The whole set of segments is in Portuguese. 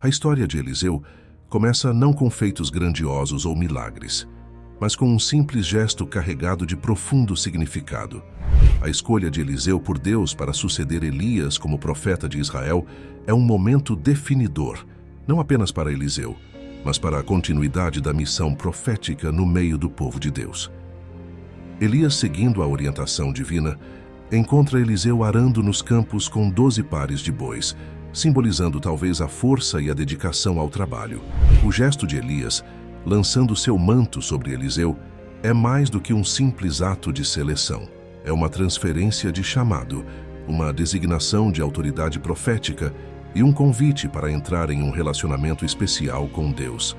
A história de Eliseu começa não com feitos grandiosos ou milagres, mas com um simples gesto carregado de profundo significado. A escolha de Eliseu por Deus para suceder Elias como profeta de Israel é um momento definidor, não apenas para Eliseu, mas para a continuidade da missão profética no meio do povo de Deus. Elias, seguindo a orientação divina, encontra Eliseu arando nos campos com 12 pares de bois, simbolizando talvez a força e a dedicação ao trabalho. O gesto de Elias, lançando seu manto sobre Eliseu, é mais do que um simples ato de seleção. É uma transferência de chamado, uma designação de autoridade profética e um convite para entrar em um relacionamento especial com Deus.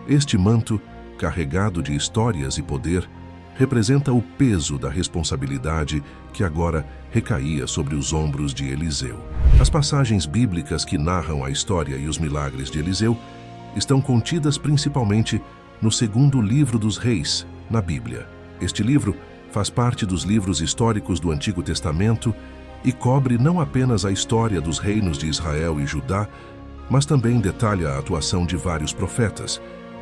Este manto, carregado de histórias e poder, representa o peso da responsabilidade que agora recaía sobre os ombros de Eliseu. As passagens bíblicas que narram a história e os milagres de Eliseu estão contidas principalmente no segundo livro dos Reis, na Bíblia. Este livro faz parte dos livros históricos do Antigo Testamento e cobre não apenas a história dos reinos de Israel e Judá, mas também detalha a atuação de vários profetas,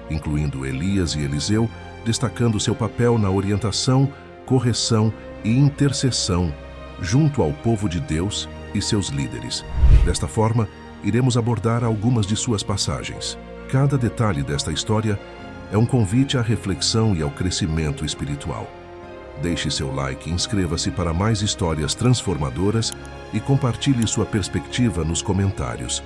incluindo Elias e Eliseu, destacando seu papel na orientação, correção e intercessão junto ao povo de Deus e seus líderes. Desta forma, iremos abordar algumas de suas passagens. Cada detalhe desta história é um convite à reflexão e ao crescimento espiritual. Deixe seu like, inscreva-se para mais histórias transformadoras e compartilhe sua perspectiva nos comentários.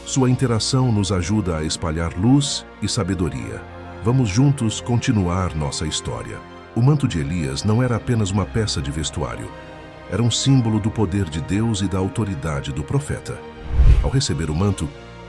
Sua interação nos ajuda a espalhar luz e sabedoria. Vamos juntos continuar nossa história. O manto de Elias não era apenas uma peça de vestuário. Era um símbolo do poder de Deus e da autoridade do profeta. Ao receber o manto,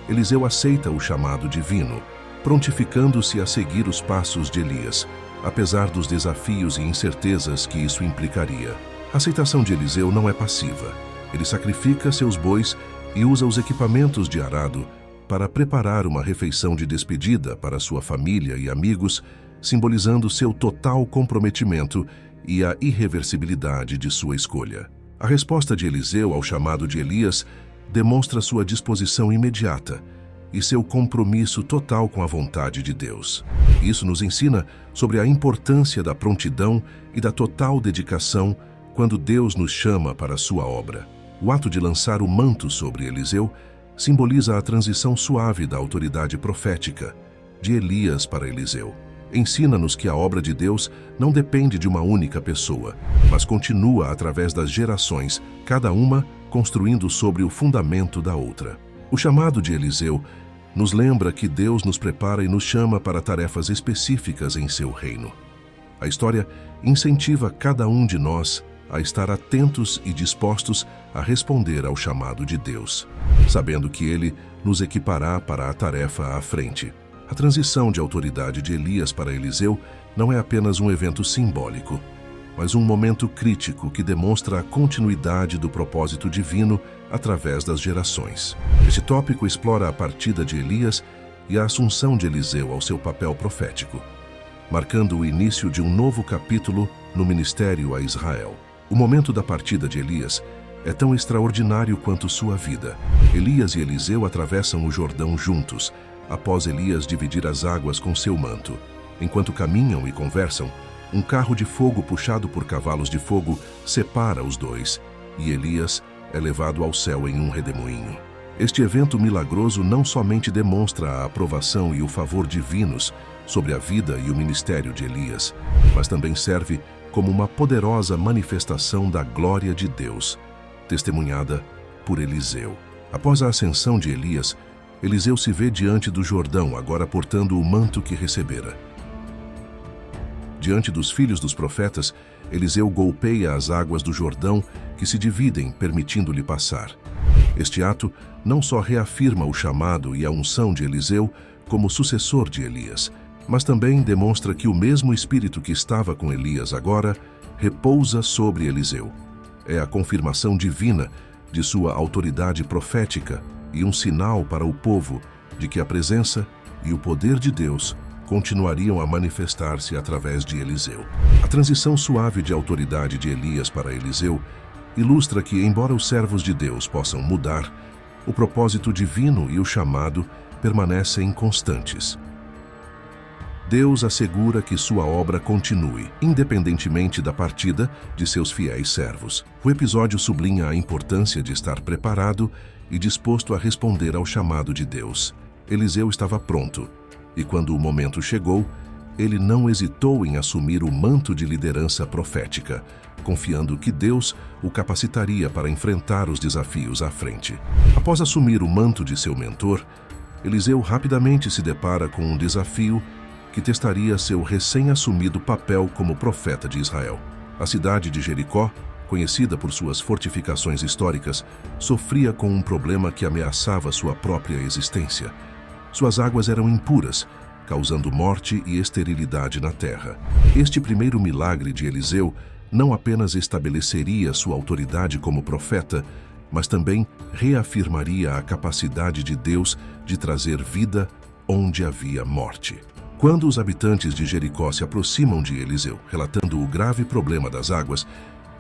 Eliseu aceita o chamado divino, prontificando-se a seguir os passos de Elias, apesar dos desafios e incertezas que isso implicaria. A aceitação de Eliseu não é passiva. Ele sacrifica seus bois e usa os equipamentos de arado para preparar uma refeição de despedida para sua família e amigos, simbolizando seu total comprometimento e a irreversibilidade de sua escolha. A resposta de Eliseu ao chamado de Elias demonstra sua disposição imediata e seu compromisso total com a vontade de Deus. Isso nos ensina sobre a importância da prontidão e da total dedicação quando Deus nos chama para a sua obra. O ato de lançar o manto sobre Eliseu simboliza a transição suave da autoridade profética, de Elias para Eliseu. Ensina-nos que a obra de Deus não depende de uma única pessoa, mas continua através das gerações, cada uma construindo sobre o fundamento da outra. O chamado de Eliseu nos lembra que Deus nos prepara e nos chama para tarefas específicas em seu reino. A história incentiva cada um de nós a estar atentos e dispostos a responder ao chamado de Deus, sabendo que Ele nos equipará para a tarefa à frente. A transição de autoridade de Elias para Eliseu não é apenas um evento simbólico, mas um momento crítico que demonstra a continuidade do propósito divino através das gerações. Este tópico explora a partida de Elias e a assunção de Eliseu ao seu papel profético, marcando o início de um novo capítulo no ministério a Israel. O momento da partida de Elias é tão extraordinário quanto sua vida. Elias e Eliseu atravessam o Jordão juntos, após Elias dividir as águas com seu manto. Enquanto caminham e conversam, um carro de fogo puxado por cavalos de fogo separa os dois, e Elias é levado ao céu em um redemoinho. Este evento milagroso não somente demonstra a aprovação e o favor divinos sobre a vida e o ministério de Elias, mas também serve como uma poderosa manifestação da glória de Deus, testemunhada por Eliseu. Após a ascensão de Elias, Eliseu se vê diante do Jordão, agora portando o manto que recebera. Diante dos filhos dos profetas, Eliseu golpeia as águas do Jordão, que se dividem, permitindo-lhe passar. Este ato não só reafirma o chamado e a unção de Eliseu como sucessor de Elias, mas também demonstra que o mesmo Espírito que estava com Elias agora repousa sobre Eliseu. É a confirmação divina de sua autoridade profética e um sinal para o povo de que a presença e o poder de Deus continuariam a manifestar-se através de Eliseu. A transição suave de autoridade de Elias para Eliseu ilustra que, embora os servos de Deus possam mudar, o propósito divino e o chamado permanecem constantes. Deus assegura que sua obra continue, independentemente da partida de seus fiéis servos. O episódio sublinha a importância de estar preparado e disposto a responder ao chamado de Deus. Eliseu estava pronto, e quando o momento chegou, ele não hesitou em assumir o manto de liderança profética, confiando que Deus o capacitaria para enfrentar os desafios à frente. Após assumir o manto de seu mentor, Eliseu rapidamente se depara com um desafio que testaria seu recém-assumido papel como profeta de Israel. A cidade de Jericó, conhecida por suas fortificações históricas, sofria com um problema que ameaçava sua própria existência. Suas águas eram impuras, causando morte e esterilidade na terra. Este primeiro milagre de Eliseu não apenas estabeleceria sua autoridade como profeta, mas também reafirmaria a capacidade de Deus de trazer vida onde havia morte. Quando os habitantes de Jericó se aproximam de Eliseu, relatando o grave problema das águas,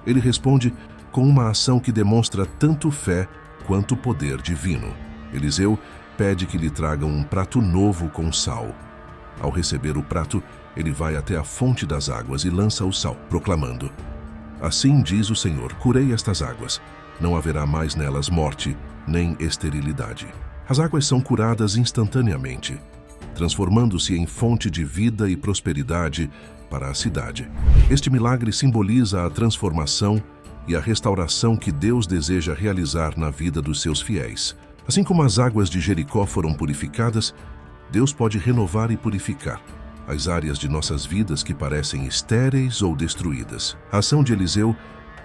ele responde com uma ação que demonstra tanto fé quanto poder divino. Eliseu pede que lhe tragam um prato novo com sal. Ao receber o prato, ele vai até a fonte das águas e lança o sal, proclamando: "Assim diz o Senhor, curei estas águas. Não haverá mais nelas morte, nem esterilidade." As águas são curadas instantaneamente, transformando-se em fonte de vida e prosperidade para a cidade. Este milagre simboliza a transformação e a restauração que Deus deseja realizar na vida dos seus fiéis. Assim como as águas de Jericó foram purificadas, Deus pode renovar e purificar as áreas de nossas vidas que parecem estéreis ou destruídas. A ação de Eliseu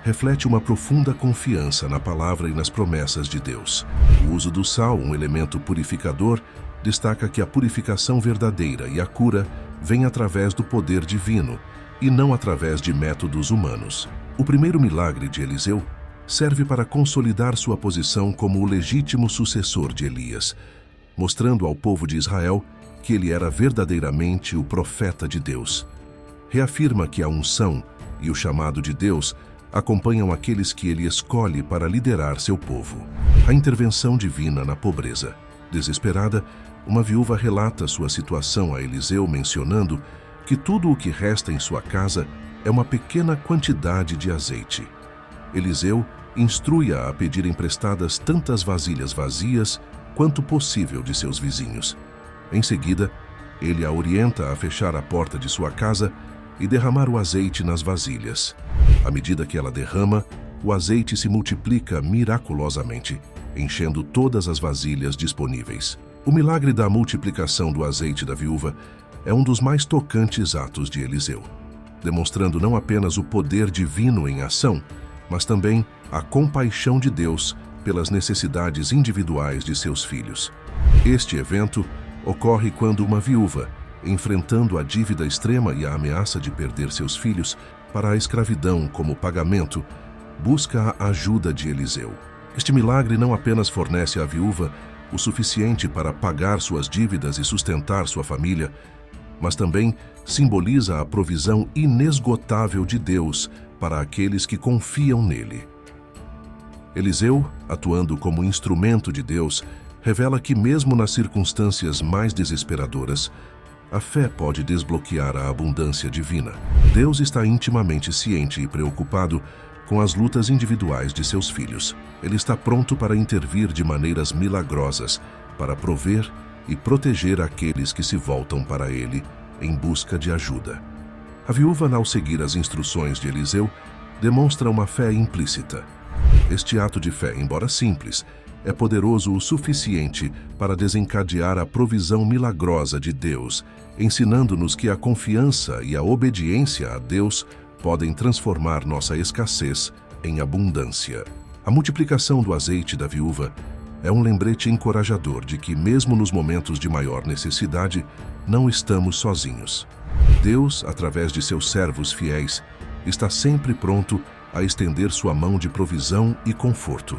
reflete uma profunda confiança na palavra e nas promessas de Deus. O uso do sal, um elemento purificador, destaca que a purificação verdadeira e a cura vem através do poder divino e não através de métodos humanos. O primeiro milagre de Eliseu serve para consolidar sua posição como o legítimo sucessor de Elias, mostrando ao povo de Israel que ele era verdadeiramente o profeta de Deus. Reafirma que a unção e o chamado de Deus acompanham aqueles que ele escolhe para liderar seu povo. A intervenção divina na pobreza. Desesperada, uma viúva relata sua situação a Eliseu, mencionando que tudo o que resta em sua casa é uma pequena quantidade de azeite. Eliseu instrui-a a pedir emprestadas tantas vasilhas vazias quanto possível de seus vizinhos. Em seguida, ele a orienta a fechar a porta de sua casa e derramar o azeite nas vasilhas. À medida que ela derrama, o azeite se multiplica miraculosamente, enchendo todas as vasilhas disponíveis. O milagre da multiplicação do azeite da viúva é um dos mais tocantes atos de Eliseu, demonstrando não apenas o poder divino em ação, mas também a compaixão de Deus pelas necessidades individuais de seus filhos. Este evento ocorre quando uma viúva, enfrentando a dívida extrema e a ameaça de perder seus filhos para a escravidão como pagamento, busca a ajuda de Eliseu. Este milagre não apenas fornece à viúva o suficiente para pagar suas dívidas e sustentar sua família, mas também simboliza a provisão inesgotável de Deus para aqueles que confiam nele. Eliseu, atuando como instrumento de Deus, revela que mesmo nas circunstâncias mais desesperadoras, a fé pode desbloquear a abundância divina. Deus está intimamente ciente e preocupado com as lutas individuais de seus filhos. Ele está pronto para intervir de maneiras milagrosas, para prover e proteger aqueles que se voltam para ele em busca de ajuda. A viúva, ao seguir as instruções de Eliseu, demonstra uma fé implícita. Este ato de fé, embora simples, é poderoso o suficiente para desencadear a provisão milagrosa de Deus, ensinando-nos que a confiança e a obediência a Deus podem transformar nossa escassez em abundância. A multiplicação do azeite da viúva é um lembrete encorajador de que, mesmo nos momentos de maior necessidade, não estamos sozinhos. Deus, através de seus servos fiéis, está sempre pronto a estender sua mão de provisão e conforto,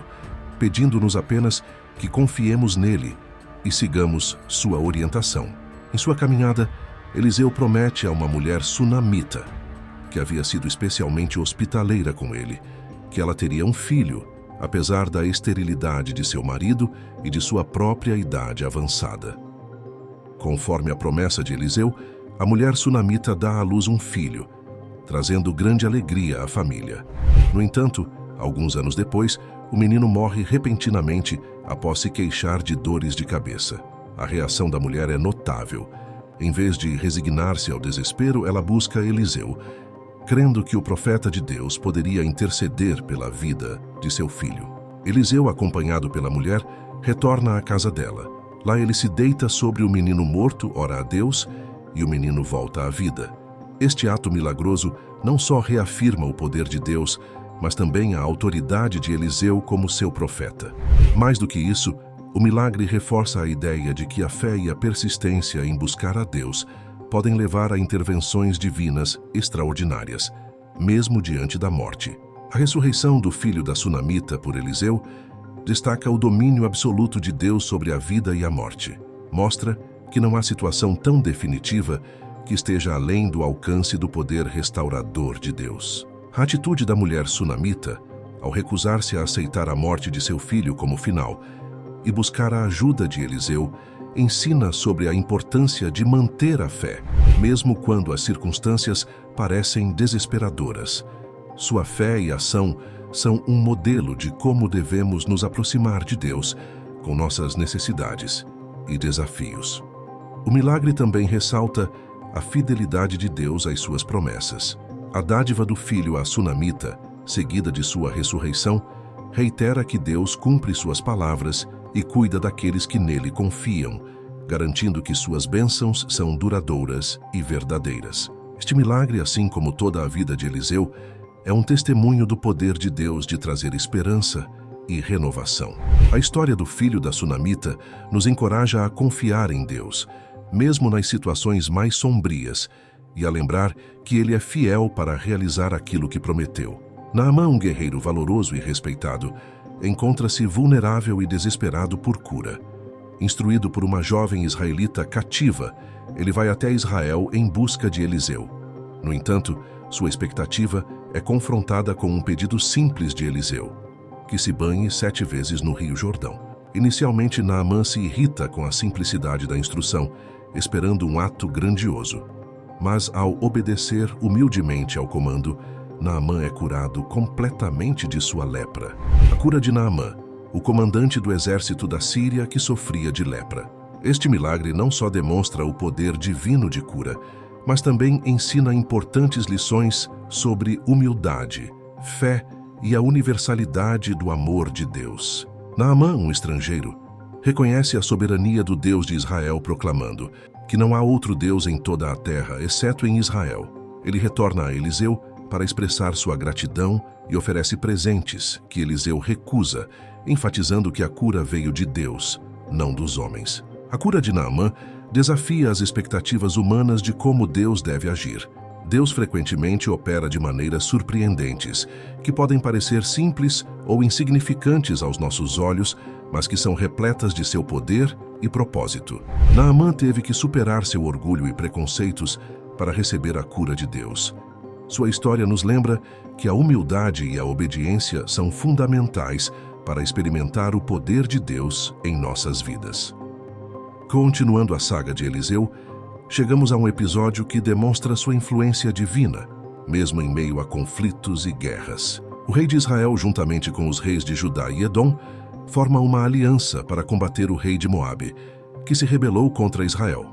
pedindo-nos apenas que confiemos nele e sigamos sua orientação. Em sua caminhada, Eliseu promete a uma mulher sunamita, que havia sido especialmente hospitaleira com ele, que ela teria um filho, apesar da esterilidade de seu marido e de sua própria idade avançada. Conforme a promessa de Eliseu, a mulher sunamita dá à luz um filho, trazendo grande alegria à família. No entanto, alguns anos depois, o menino morre repentinamente após se queixar de dores de cabeça. A reação da mulher é notável. Em vez de resignar-se ao desespero, ela busca Eliseu, crendo que o profeta de Deus poderia interceder pela vida de seu filho. Eliseu, acompanhado pela mulher, retorna à casa dela. Lá ele se deita sobre o menino morto, ora a Deus, e o menino volta à vida. Este ato milagroso não só reafirma o poder de Deus, mas também a autoridade de Eliseu como seu profeta. Mais do que isso, o milagre reforça a ideia de que a fé e a persistência em buscar a Deus podem levar a intervenções divinas extraordinárias, mesmo diante da morte. A ressurreição do filho da sunamita por Eliseu destaca o domínio absoluto de Deus sobre a vida e a morte. Mostra que não há situação tão definitiva que esteja além do alcance do poder restaurador de Deus. A atitude da mulher sunamita, ao recusar-se a aceitar a morte de seu filho como final e buscar a ajuda de Eliseu, ensina sobre a importância de manter a fé, mesmo quando as circunstâncias parecem desesperadoras. Sua fé e ação são um modelo de como devemos nos aproximar de Deus com nossas necessidades e desafios. O milagre também ressalta a fidelidade de Deus às suas promessas. A dádiva do filho à sunamita, seguida de sua ressurreição, reitera que Deus cumpre suas palavras e cuida daqueles que nele confiam, garantindo que suas bênçãos são duradouras e verdadeiras. Este milagre, assim como toda a vida de Eliseu, é um testemunho do poder de Deus de trazer esperança e renovação. A história do filho da sunamita nos encoraja a confiar em Deus, mesmo nas situações mais sombrias, e a lembrar que ele é fiel para realizar aquilo que prometeu. Naamã, um guerreiro valoroso e respeitado, encontra-se vulnerável e desesperado por cura. Instruído por uma jovem israelita cativa, ele vai até Israel em busca de Eliseu. No entanto, sua expectativa é confrontada com um pedido simples de Eliseu, que se banhe 7 vezes no Rio Jordão. Inicialmente, Naamã se irrita com a simplicidade da instrução, esperando um ato grandioso. Mas, ao obedecer humildemente ao comando, Naamã é curado completamente de sua lepra. A cura de Naamã, o comandante do exército da Síria que sofria de lepra. Este milagre não só demonstra o poder divino de cura, mas também ensina importantes lições sobre humildade, fé e a universalidade do amor de Deus. Naamã, um estrangeiro, reconhece a soberania do Deus de Israel, proclamando que não há outro Deus em toda a terra, exceto em Israel. Ele retorna a Eliseu para expressar sua gratidão e oferece presentes que Eliseu recusa, enfatizando que a cura veio de Deus, não dos homens. A cura de Naamã desafia as expectativas humanas de como Deus deve agir. Deus frequentemente opera de maneiras surpreendentes, que podem parecer simples ou insignificantes aos nossos olhos, mas que são repletas de seu poder e propósito. Naamã teve que superar seu orgulho e preconceitos para receber a cura de Deus. Sua história nos lembra que a humildade e a obediência são fundamentais para experimentar o poder de Deus em nossas vidas. Continuando a saga de Eliseu, chegamos a um episódio que demonstra sua influência divina, mesmo em meio a conflitos e guerras. O rei de Israel, juntamente com os reis de Judá e Edom, forma uma aliança para combater o rei de Moabe, que se rebelou contra Israel.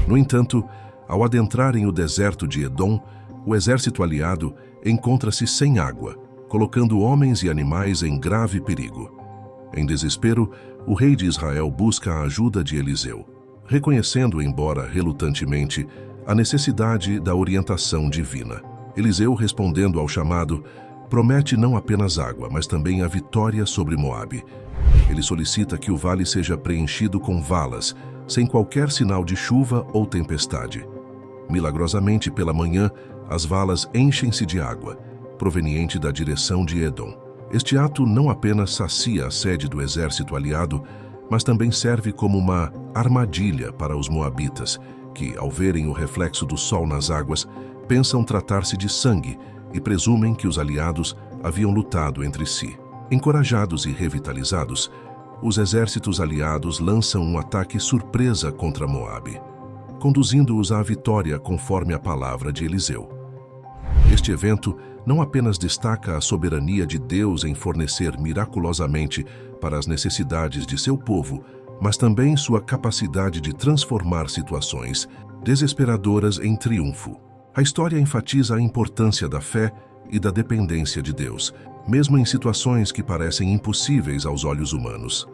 No entanto, ao adentrarem o deserto de Edom, o exército aliado encontra-se sem água, colocando homens e animais em grave perigo. Em desespero, o rei de Israel busca a ajuda de Eliseu, reconhecendo, embora relutantemente, a necessidade da orientação divina. Eliseu, respondendo ao chamado, promete não apenas água, mas também a vitória sobre Moabe. Ele solicita que o vale seja preenchido com valas, sem qualquer sinal de chuva ou tempestade. Milagrosamente, pela manhã, as valas enchem-se de água, proveniente da direção de Edom. Este ato não apenas sacia a sede do exército aliado, mas também serve como uma armadilha para os moabitas, que, ao verem o reflexo do sol nas águas, pensam tratar-se de sangue e presumem que os aliados haviam lutado entre si. Encorajados e revitalizados, os exércitos aliados lançam um ataque surpresa contra Moabe, conduzindo-os à vitória conforme a palavra de Eliseu. Este evento não apenas destaca a soberania de Deus em fornecer miraculosamente para as necessidades de seu povo, mas também sua capacidade de transformar situações desesperadoras em triunfo. A história enfatiza a importância da fé e da dependência de Deus, mesmo em situações que parecem impossíveis aos olhos humanos.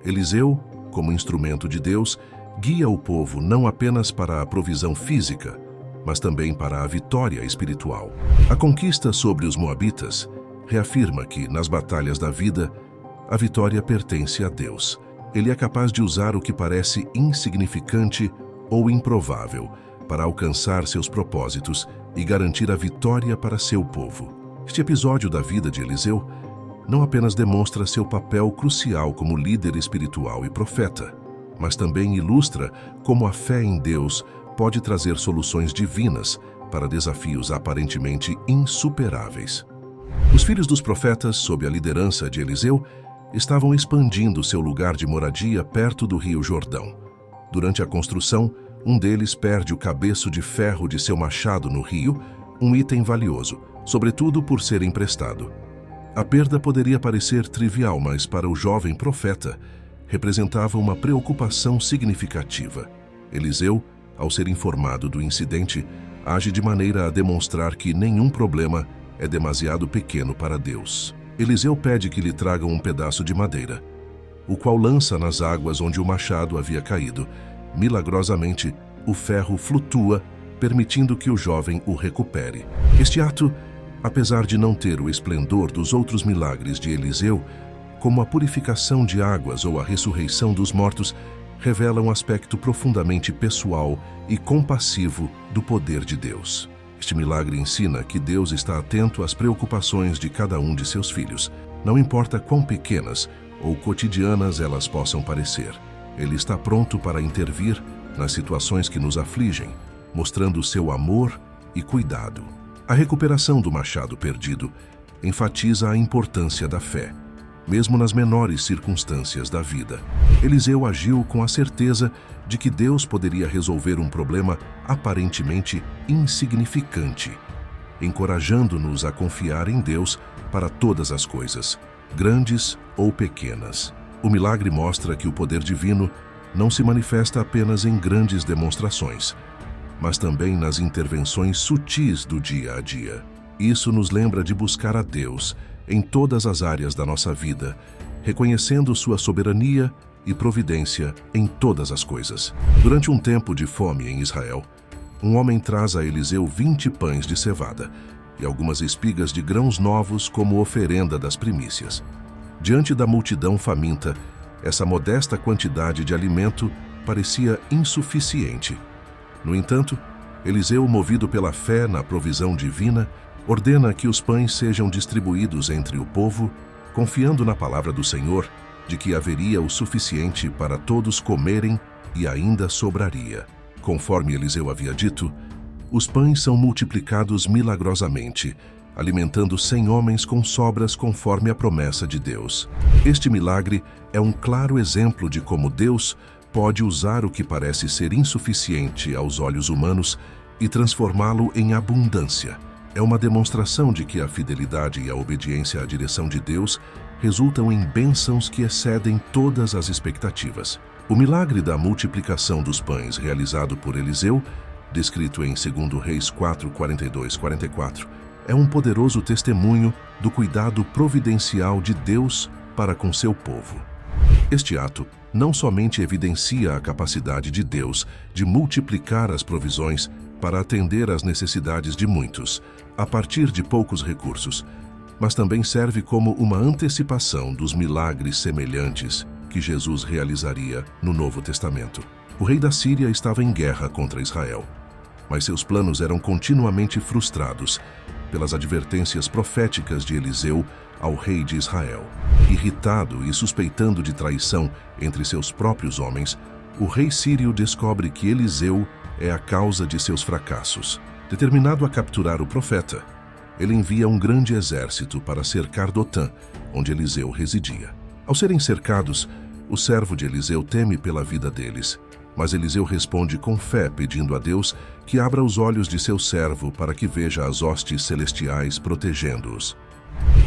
Eliseu, como instrumento de Deus, guia o povo não apenas para a provisão física, mas também para a vitória espiritual. A conquista sobre os moabitas reafirma que, nas batalhas da vida, a vitória pertence a Deus. Ele é capaz de usar o que parece insignificante ou improvável para alcançar seus propósitos e garantir a vitória para seu povo. Este episódio da vida de Eliseu não apenas demonstra seu papel crucial como líder espiritual e profeta, mas também ilustra como a fé em Deus pode trazer soluções divinas para desafios aparentemente insuperáveis. Os filhos dos profetas, sob a liderança de Eliseu, estavam expandindo seu lugar de moradia perto do rio Jordão. Durante a construção, um deles perde o cabeço de ferro de seu machado no rio, um item valioso, sobretudo por ser emprestado. A perda poderia parecer trivial, mas para o jovem profeta, representava uma preocupação significativa. Eliseu, ao ser informado do incidente, age de maneira a demonstrar que nenhum problema é demasiado pequeno para Deus. Eliseu pede que lhe tragam um pedaço de madeira, o qual lança nas águas onde o machado havia caído. Milagrosamente, o ferro flutua, permitindo que o jovem o recupere. Este ato, apesar de não ter o esplendor dos outros milagres de Eliseu, como a purificação de águas ou a ressurreição dos mortos, revela um aspecto profundamente pessoal e compassivo do poder de Deus. Este milagre ensina que Deus está atento às preocupações de cada um de seus filhos, não importa quão pequenas ou cotidianas elas possam parecer. Ele está pronto para intervir nas situações que nos afligem, mostrando seu amor e cuidado. A recuperação do machado perdido enfatiza a importância da fé, mesmo nas menores circunstâncias da vida. Eliseu agiu com a certeza de que Deus poderia resolver um problema aparentemente insignificante, encorajando-nos a confiar em Deus para todas as coisas, grandes ou pequenas. O milagre mostra que o poder divino não se manifesta apenas em grandes demonstrações, mas também nas intervenções sutis do dia a dia. Isso nos lembra de buscar a Deus em todas as áreas da nossa vida, reconhecendo sua soberania e providência em todas as coisas. Durante um tempo de fome em Israel, um homem traz a Eliseu 20 pães de cevada e algumas espigas de grãos novos como oferenda das primícias. Diante da multidão faminta, essa modesta quantidade de alimento parecia insuficiente. No entanto, Eliseu, movido pela fé na provisão divina, ordena que os pães sejam distribuídos entre o povo, confiando na palavra do Senhor de que haveria o suficiente para todos comerem e ainda sobraria. Conforme Eliseu havia dito, os pães são multiplicados milagrosamente, alimentando 100 homens com sobras conforme a promessa de Deus. Este milagre é um claro exemplo de como Deus pode usar o que parece ser insuficiente aos olhos humanos e transformá-lo em abundância. É uma demonstração de que a fidelidade e a obediência à direção de Deus resultam em bênçãos que excedem todas as expectativas. O milagre da multiplicação dos pães realizado por Eliseu, descrito em 2 Reis 4, 42, 44, é um poderoso testemunho do cuidado providencial de Deus para com seu povo. Este ato não somente evidencia a capacidade de Deus de multiplicar as provisões para atender às necessidades de muitos, a partir de poucos recursos, mas também serve como uma antecipação dos milagres semelhantes que Jesus realizaria no Novo Testamento. O rei da Síria estava em guerra contra Israel, mas seus planos eram continuamente frustrados pelas advertências proféticas de Eliseu ao rei de Israel. Irritado e suspeitando de traição entre seus próprios homens, o rei sírio descobre que Eliseu é a causa de seus fracassos. Determinado a capturar o profeta, ele envia um grande exército para cercar Dotã, onde Eliseu residia. Ao serem cercados, O servo de Eliseu teme pela vida deles, mas Eliseu responde com fé, pedindo a Deus que abra os olhos de seu servo para que veja as hostes celestiais protegendo-os.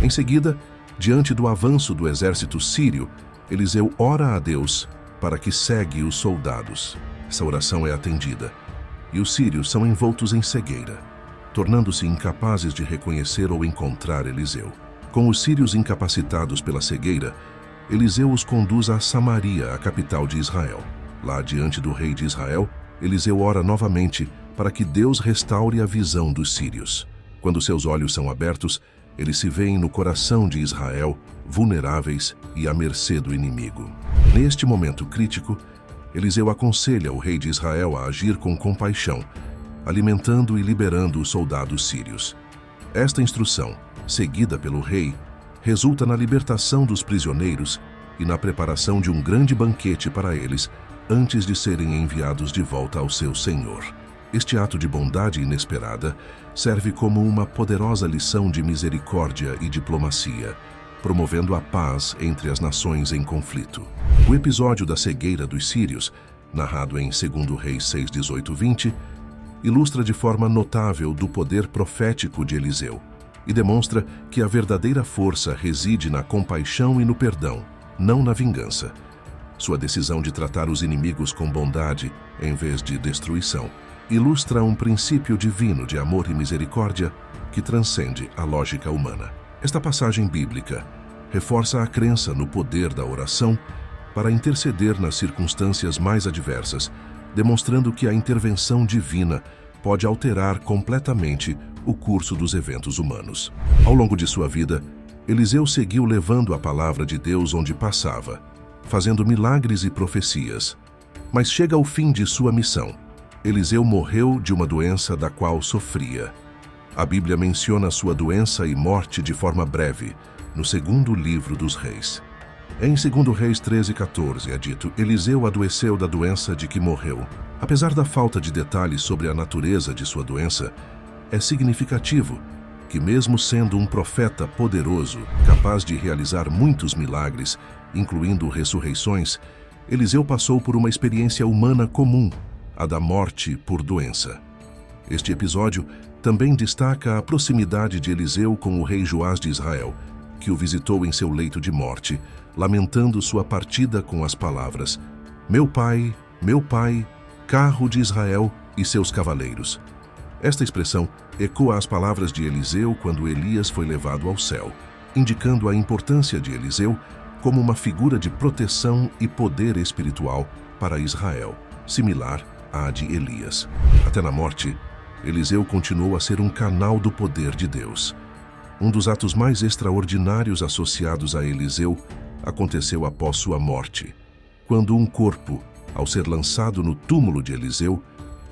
Em seguida, diante do avanço do exército sírio, Eliseu ora a Deus para que cegue os soldados. Essa oração é atendida, e os sírios são envoltos em cegueira, tornando-se incapazes de reconhecer ou encontrar Eliseu. Com os sírios incapacitados pela cegueira, Eliseu os conduz a Samaria, a capital de Israel. Lá diante do rei de Israel, Eliseu ora novamente para que Deus restaure a visão dos sírios. Quando seus olhos são abertos, eles se veem no coração de Israel, vulneráveis e à mercê do inimigo. Neste momento crítico, Eliseu aconselha o rei de Israel a agir com compaixão, alimentando e liberando os soldados sírios. Esta instrução, seguida pelo rei, resulta na libertação dos prisioneiros e na preparação de um grande banquete para eles antes de serem enviados de volta ao seu senhor. Este ato de bondade inesperada serve como uma poderosa lição de misericórdia e diplomacia, promovendo a paz entre as nações em conflito. O episódio da cegueira dos sírios, narrado em 2 Reis 6:18-20, ilustra de forma notável do poder profético de Eliseu e demonstra que a verdadeira força reside na compaixão e no perdão, não na vingança. Sua decisão de tratar os inimigos com bondade, em vez de destruição, ilustra um princípio divino de amor e misericórdia que transcende a lógica humana. Esta passagem bíblica reforça a crença no poder da oração para interceder nas circunstâncias mais adversas, demonstrando que a intervenção divina pode alterar completamente o curso dos eventos humanos. Ao longo de sua vida, Eliseu seguiu levando a palavra de Deus onde passava, fazendo milagres e profecias. Mas chega ao fim de sua missão. Eliseu morreu de uma doença da qual sofria. A Bíblia menciona sua doença e morte de forma breve, no 2º livro dos Reis. Em 2 Reis 13:14 é dito: Eliseu adoeceu da doença de que morreu. Apesar da falta de detalhes sobre a natureza de sua doença, é significativo que, mesmo sendo um profeta poderoso, capaz de realizar muitos milagres, incluindo ressurreições, Eliseu passou por uma experiência humana comum, a da morte por doença. Este episódio também destaca a proximidade de Eliseu com o rei Joás de Israel, que o visitou em seu leito de morte, lamentando sua partida com as palavras: meu pai, carro de Israel e seus cavaleiros. Esta expressão ecoa as palavras de Eliseu quando Elias foi levado ao céu, indicando a importância de Eliseu como uma figura de proteção e poder espiritual para Israel, similar à de Elias. Até na morte, Eliseu continuou a ser um canal do poder de Deus. Um dos atos mais extraordinários associados a Eliseu aconteceu após sua morte, quando um corpo, ao ser lançado no túmulo de Eliseu,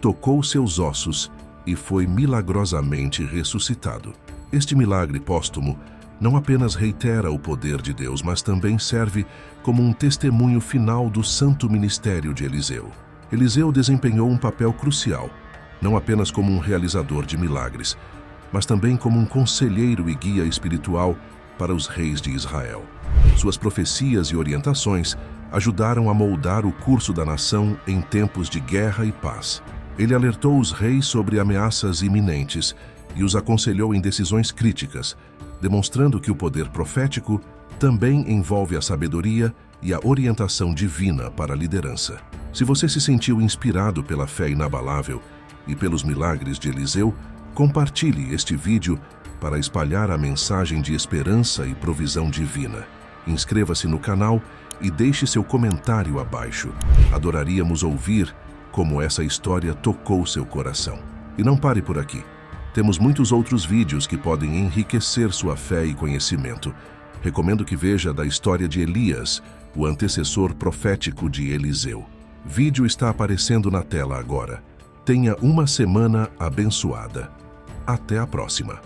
tocou seus ossos e foi milagrosamente ressuscitado. Este milagre póstumo não apenas reitera o poder de Deus, mas também serve como um testemunho final do santo ministério de Eliseu. Eliseu desempenhou um papel crucial, não apenas como um realizador de milagres, mas também como um conselheiro e guia espiritual para os reis de Israel. Suas profecias e orientações ajudaram a moldar o curso da nação em tempos de guerra e paz. Ele alertou os reis sobre ameaças iminentes e os aconselhou em decisões críticas, demonstrando que o poder profético também envolve a sabedoria e a orientação divina para a liderança. Se você se sentiu inspirado pela fé inabalável e pelos milagres de Eliseu, compartilhe este vídeo para espalhar a mensagem de esperança e provisão divina. Inscreva-se no canal e deixe seu comentário abaixo. Adoraríamos ouvir como essa história tocou seu coração. E não pare por aqui. Temos muitos outros vídeos que podem enriquecer sua fé e conhecimento. Recomendo que veja da história de Elias, o antecessor profético de Eliseu. Vídeo está aparecendo na tela agora. Tenha uma semana abençoada. Até a próxima.